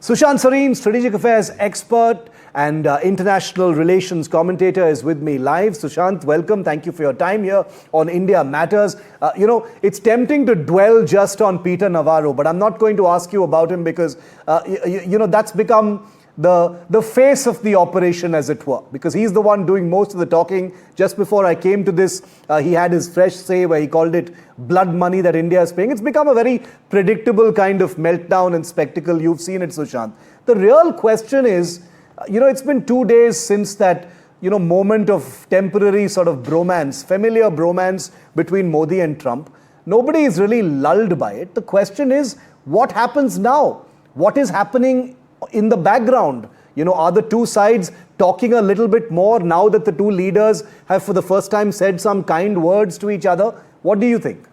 Sushant Sareen, strategic affairs expert and international relations commentator, is with me live. Sushant, welcome. Thank you for your time here on India Matters. It's tempting to dwell just on Peter Navarro, but I'm not going to ask you about him because, that's become the face of the operation, as it were, because he's the one doing most of the talking. Just before I came to this, he had his fresh say where he called it blood money that India is paying. It's become a very predictable kind of meltdown and spectacle. You've seen it, Sushant. The real question is, it's been 2 days since that, moment of temporary sort of bromance, familiar bromance between Modi and Trump. Nobody is really lulled by it. The question is, what happens now? What is happening in the background? Are the two sides talking a little bit more now that the two leaders have for the first time said some kind words to each other? What do you think?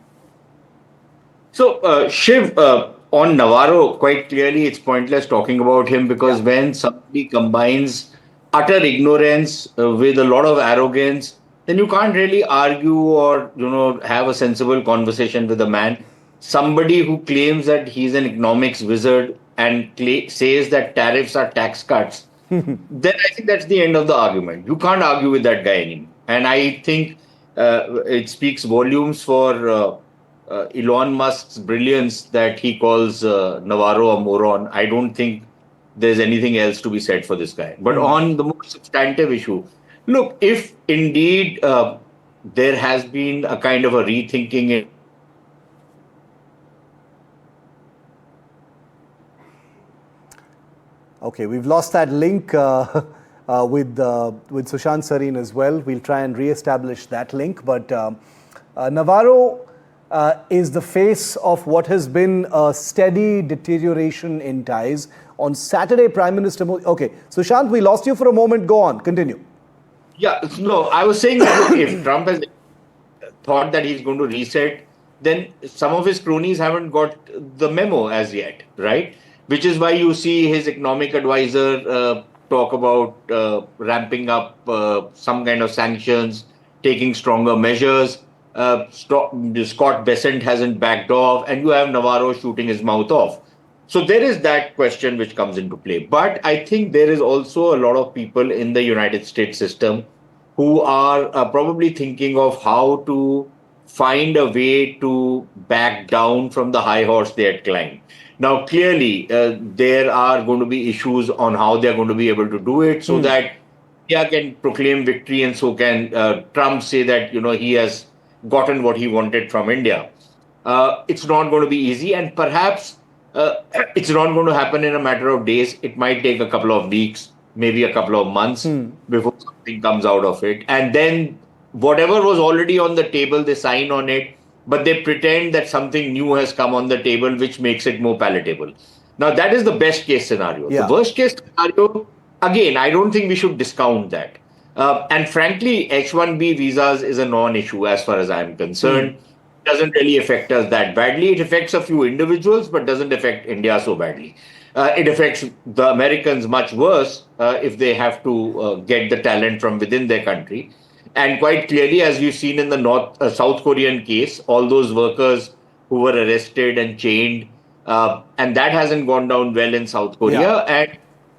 So, Shiv, on Navarro, quite clearly it's pointless talking about him because when somebody combines utter ignorance with a lot of arrogance, then you can't really argue or, have a sensible conversation with a man. Somebody who claims that he's an economics wizard and says that tariffs are tax cuts, then I think that's the end of the argument. You can't argue with that guy anymore. And I think it speaks volumes for Elon Musk's brilliance that he calls Navarro a moron. I don't think there's anything else to be said for this guy. But on the more substantive issue, look, if indeed there has been a kind of a rethinking Okay, we've lost that link with Sushant Sareen as well. We'll try and re-establish that link. But Navarro is the face of what has been a steady deterioration in ties. On Saturday, Prime Minister Modi... Okay, Sushant, we lost you for a moment. Go on, continue. Yeah, no, I was saying that if Trump has thought that he's going to reset, then some of his cronies haven't got the memo as yet, right? Which is why you see his economic advisor talk about ramping up some kind of sanctions, taking stronger measures. Scott Bessent hasn't backed off, and you have Navarro shooting his mouth off. So there is that question which comes into play. But I think there is also a lot of people in the United States system who are probably thinking of how to find a way to back down from the high horse they had climbed. Now, clearly, there are going to be issues on how they're going to be able to do it so that India can proclaim victory and so can Trump say that, he has gotten what he wanted from India. It's not going to be easy, and perhaps it's not going to happen in a matter of days. It might take a couple of weeks, maybe a couple of months before something comes out of it. And then whatever was already on the table, they sign on it. But they pretend that something new has come on the table, which makes it more palatable. Now, that is the best case scenario. Yeah. The worst case scenario, again, I don't think we should discount that. And frankly, H-1B visas is a non-issue as far as I'm concerned. It doesn't really affect us that badly. It affects a few individuals, but doesn't affect India so badly. It affects the Americans much worse if they have to get the talent from within their country. And quite clearly, as we've seen in the South Korean case, all those workers who were arrested and chained, and that hasn't gone down well in South Korea. Yeah.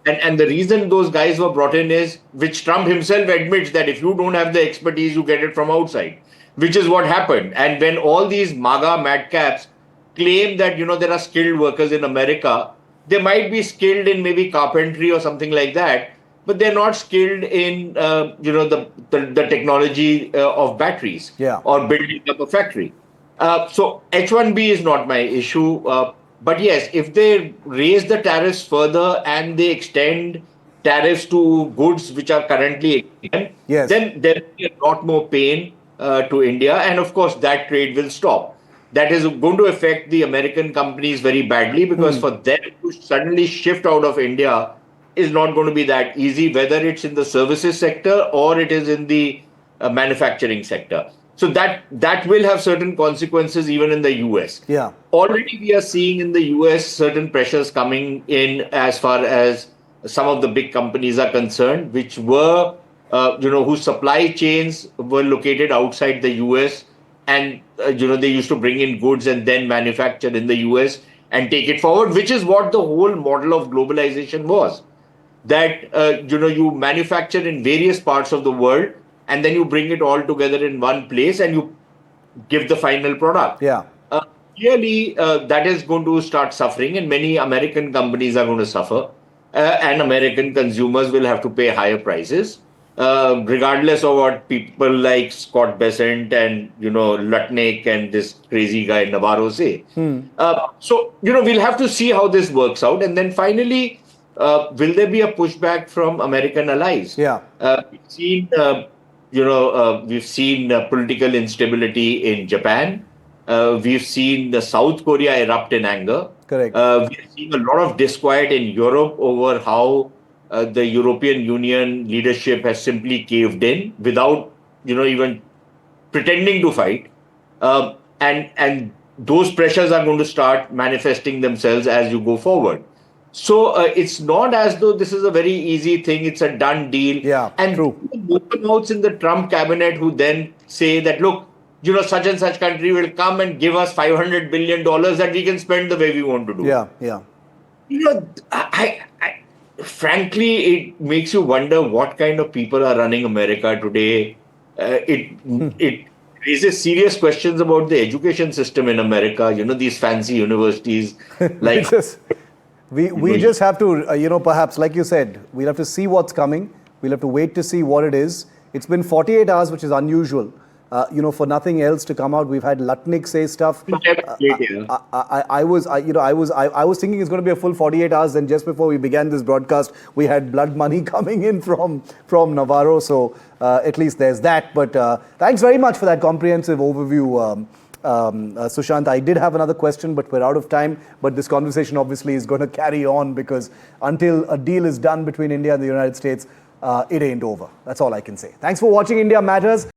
And the reason those guys were brought in is, which Trump himself admits, that if you don't have the expertise, you get it from outside, which is what happened. And when all these MAGA madcaps claim that, there are skilled workers in America, they might be skilled in maybe carpentry or something like that, but they're not skilled in, the technology of batteries or building up a factory. So H-1B is not my issue. But yes, if they raise the tariffs further and they extend tariffs to goods which are currently exempt, then there will be a lot more pain to India. And of course, that trade will stop. That is going to affect the American companies very badly because for them to suddenly shift out of India is not going to be that easy, whether it's in the services sector or it is in the manufacturing sector. So that will have certain consequences even in the US. Yeah. Already we are seeing in the US certain pressures coming in as far as some of the big companies are concerned, which were, whose supply chains were located outside the US. And, they used to bring in goods and then manufacture in the US. and take it forward, which is what the whole model of globalization was. That, you manufacture in various parts of the world and then you bring it all together in one place and you give the final product. Yeah. Clearly, that is going to start suffering, and many American companies are going to suffer, and American consumers will have to pay higher prices, regardless of what people like Scott Bessent and Lutnick and this crazy guy Navarro say. So we'll have to see how this works out, and then finally, will there be a pushback from American allies? Yeah. We've seen political instability in Japan. We've seen the South Korea erupt in anger. Correct. We've seen a lot of disquiet in Europe over how the European Union leadership has simply caved in without, even pretending to fight. And those pressures are going to start manifesting themselves as you go forward. So it's not as though this is a very easy thing. It's a done deal. Yeah, and true. mouths in the Trump cabinet who then say that, look, such and such country will come and give us $500 billion that we can spend the way we want to do. Yeah. I frankly, it makes you wonder what kind of people are running America today. It raises serious questions about the education system in America. These fancy universities like. We just have to, perhaps, like you said, we'll have to see what's coming. We'll have to wait to see what it is. It's been 48 hours, which is unusual. For nothing else to come out. We've had Lutnick say stuff. I was thinking it's going to be a full 48 hours. And just before we began this broadcast, we had blood money coming in from Navarro. So at least there's that. But thanks very much for that comprehensive overview, Sushant. I did have another question, but we're out of time. But this conversation obviously is going to carry on because until a deal is done between India and the United States, it ain't over. That's all I can say. Thanks for watching India Matters.